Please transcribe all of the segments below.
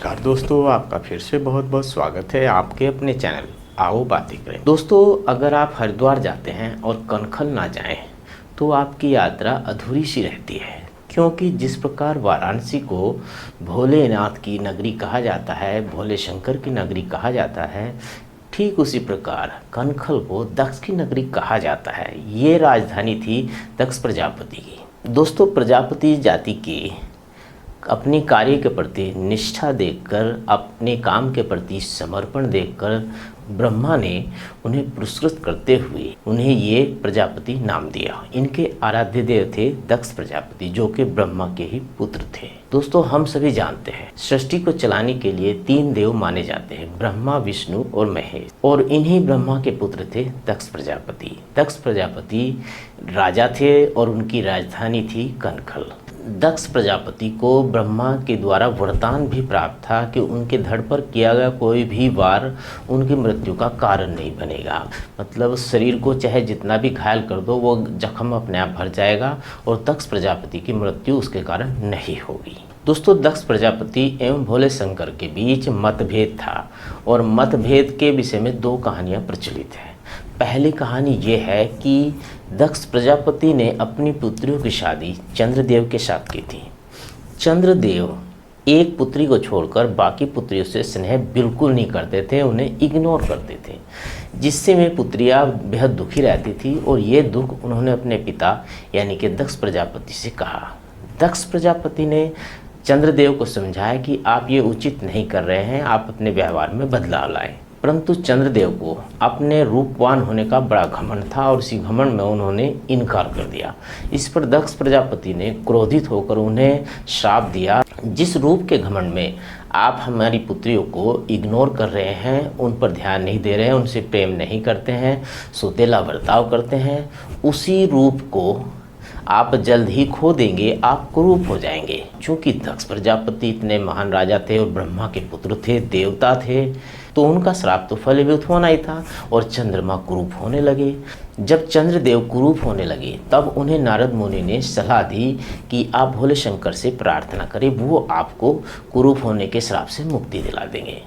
नमस्कार दोस्तों, आपका फिर से बहुत बहुत स्वागत है आपके अपने चैनल आओ बातें करें। दोस्तों, अगर आप हरिद्वार जाते हैं और कनखल ना जाएं तो आपकी यात्रा अधूरी सी रहती है, क्योंकि जिस प्रकार वाराणसी को भोलेनाथ की नगरी कहा जाता है, भोले शंकर की नगरी कहा जाता है, ठीक उसी प्रकार कनखल को दक्ष की नगरी कहा जाता है। ये राजधानी थी दक्ष प्रजापति की। दोस्तों, प्रजापति जाति की अपने कार्य के प्रति निष्ठा देखकर, अपने काम के प्रति समर्पण देखकर ब्रह्मा ने उन्हें पुरस्कृत करते हुए उन्हें ये प्रजापति नाम दिया। इनके आराध्य देव थे दक्ष प्रजापति, जो कि ब्रह्मा के ही पुत्र थे। दोस्तों, हम सभी जानते हैं सृष्टि को चलाने के लिए 3 देव माने जाते हैं, ब्रह्मा, विष्णु और महेश, और इन्हीं ब्रह्मा के पुत्र थे दक्ष प्रजापति। दक्ष प्रजापति राजा थे और उनकी राजधानी थी कनखल। दक्ष प्रजापति को ब्रह्मा के द्वारा वरदान भी प्राप्त था कि उनके धड़ पर किया गया कोई भी वार उनकी मृत्यु का कारण नहीं बनेगा। मतलब शरीर को चाहे जितना भी घायल कर दो, वो जख्म अपने आप भर जाएगा और दक्ष प्रजापति की मृत्यु उसके कारण नहीं होगी। दोस्तों, दक्ष प्रजापति एवं भोले शंकर के बीच मतभेद था और मतभेद के विषय में 2 कहानियाँ प्रचलित हैं। पहली कहानी ये है कि दक्ष प्रजापति ने अपनी पुत्रियों की शादी चंद्रदेव के साथ की थी। चंद्रदेव एक पुत्री को छोड़कर बाकी पुत्रियों से स्नेह बिल्कुल नहीं करते थे, उन्हें इग्नोर करते थे, जिससे वे पुत्रियां बेहद दुखी रहती थी और ये दुख उन्होंने अपने पिता यानी कि दक्ष प्रजापति से कहा। दक्ष प्रजापति ने चंद्रदेव को समझाया कि आप ये उचित नहीं कर रहे हैं, आप अपने व्यवहार में बदलाव लाएं। परंतु चंद्रदेव को अपने रूपवान होने का बड़ा घमंड था और इसी घमंड में उन्होंने इनकार कर दिया। इस पर दक्ष प्रजापति ने क्रोधित होकर उन्हें श्राप दिया, जिस रूप के घमंड में आप हमारी पुत्रियों को इग्नोर कर रहे हैं, उन पर ध्यान नहीं दे रहे हैं, उनसे प्रेम नहीं करते हैं, सौतेला बर्ताव करते हैं, उसी रूप को आप जल्द ही खो देंगे, आप कुरूप हो जाएंगे। चूँकि दक्ष प्रजापति इतने महान राजा थे और ब्रह्मा के पुत्र थे, देवता थे, तो उनका श्राप तो फलीभूत होना ही था और चंद्रमा कुरूप होने लगे। जब चंद्रदेव कुरूप होने लगे तब उन्हें नारद मुनि ने सलाह दी कि आप भोले शंकर से प्रार्थना करें, वो आपको कुरूप होने के श्राप से मुक्ति दिला देंगे।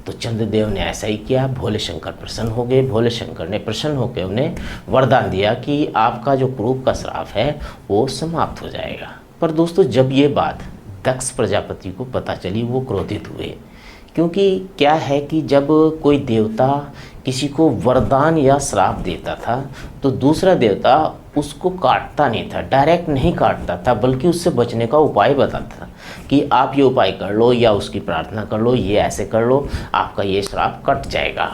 तो चंद्रदेव ने ऐसा ही किया। भोले शंकर प्रसन्न हो गए। भोले शंकर ने प्रसन्न होकर उन्हें वरदान दिया कि आपका जो कुरूप का श्राप है वो समाप्त हो जाएगा। पर दोस्तों, जब ये बात दक्ष प्रजापति को पता चली, वो क्रोधित हुए, क्योंकि क्या है कि जब कोई देवता किसी को वरदान या श्राप देता था तो दूसरा देवता उसको काटता नहीं था, डायरेक्ट नहीं काटता था, बल्कि उससे बचने का उपाय बताता था कि आप ये उपाय कर लो या उसकी प्रार्थना कर लो, ये ऐसे कर लो, आपका ये श्राप कट जाएगा।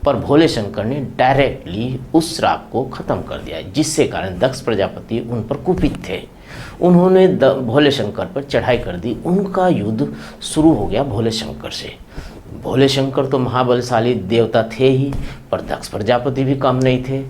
पर भोले शंकर ने डायरेक्टली उस श्राप को ख़त्म कर दिया, जिससे कारण दक्ष प्रजापति उन पर कुपित थे। उन्होंने भोले शंकर पर चढ़ाई कर दी। उनका युद्ध शुरू हो गया भोले शंकर से। भोले शंकर तो महाबलशाली देवता थे ही, पर दक्ष प्रजापति भी कम नहीं थे।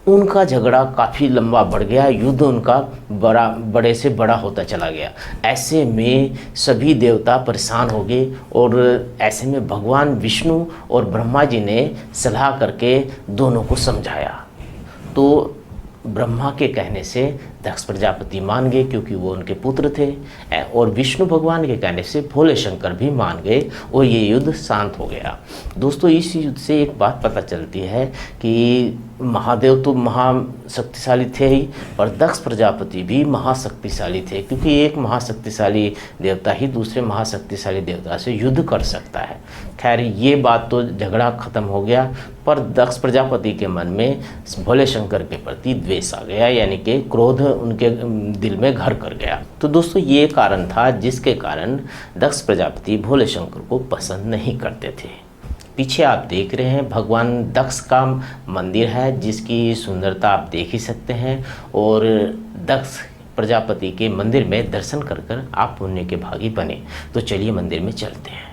उनका झगड़ा काफ़ी लंबा बढ़ गया, युद्ध उनका बड़े से बड़ा होता चला गया। ऐसे में सभी देवता परेशान हो गए और ऐसे में भगवान विष्णु और ब्रह्मा जी ने सलाह करके दोनों को समझाया। तो ब्रह्मा के कहने से दक्ष प्रजापति मान गए, क्योंकि वो उनके पुत्र थे, और विष्णु भगवान के कहने से भोले शंकर भी मान गए और ये युद्ध शांत हो गया। दोस्तों, इस युद्ध से एक बात पता चलती है कि महादेव तो महाशक्तिशाली थे ही, पर दक्ष प्रजापति भी महाशक्तिशाली थे, क्योंकि एक महाशक्तिशाली देवता ही दूसरे महाशक्तिशाली देवता से युद्ध कर सकता है। खैर, ये बात तो झगड़ा खत्म हो गया, पर दक्ष प्रजापति के मन में भोले शंकर के प्रति द्वेष आ गया, यानी कि क्रोध उनके दिल में घर कर गया। तो दोस्तों, ये कारण था जिसके कारण दक्ष प्रजापति भोले शंकर को पसंद नहीं करते थे। पीछे आप देख रहे हैं भगवान दक्ष का मंदिर है, जिसकी सुंदरता आप देख ही सकते हैं, और दक्ष प्रजापति के मंदिर में दर्शन कर कर आप पुण्य के भागी बने। तो चलिए मंदिर में चलते हैं।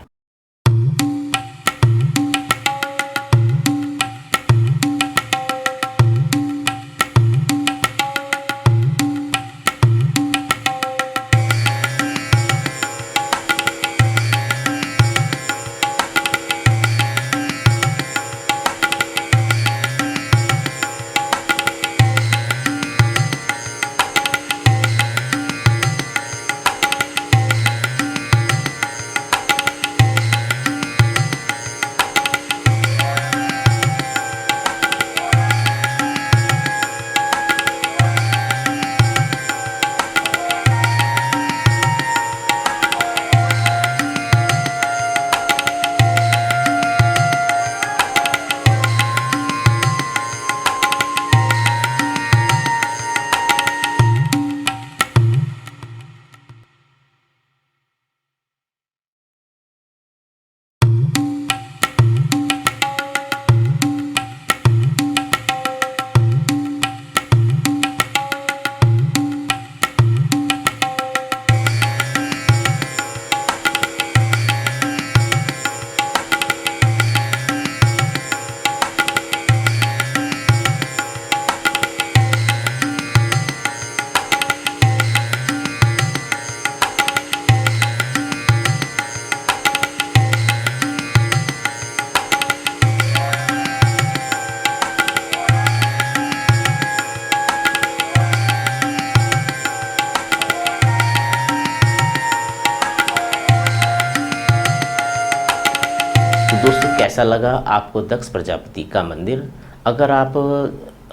दोस्तों कैसा लगा आपको दक्ष प्रजापति का मंदिर? अगर आप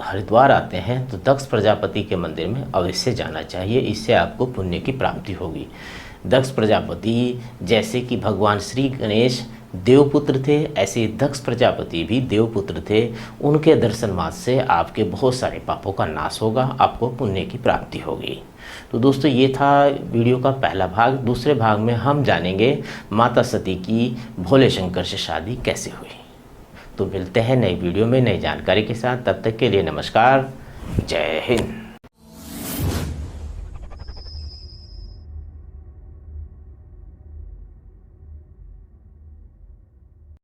हरिद्वार आते हैं तो दक्ष प्रजापति के मंदिर में अवश्य जाना चाहिए, इससे आपको पुण्य की प्राप्ति होगी। दक्ष प्रजापति जैसे कि भगवान श्री गणेश देवपुत्र थे, ऐसे दक्ष प्रजापति भी देवपुत्र थे। उनके दर्शन मात्र से आपके बहुत सारे पापों का नाश होगा, आपको पुण्य की प्राप्ति होगी। तो दोस्तों ये था वीडियो का पहला भाग। दूसरे भाग में हम जानेंगे माता सती की भोले शंकर से शादी कैसे हुई। तो मिलते हैं नई वीडियो में नई जानकारी के साथ, तब तक के लिए नमस्कार, जय हिंद।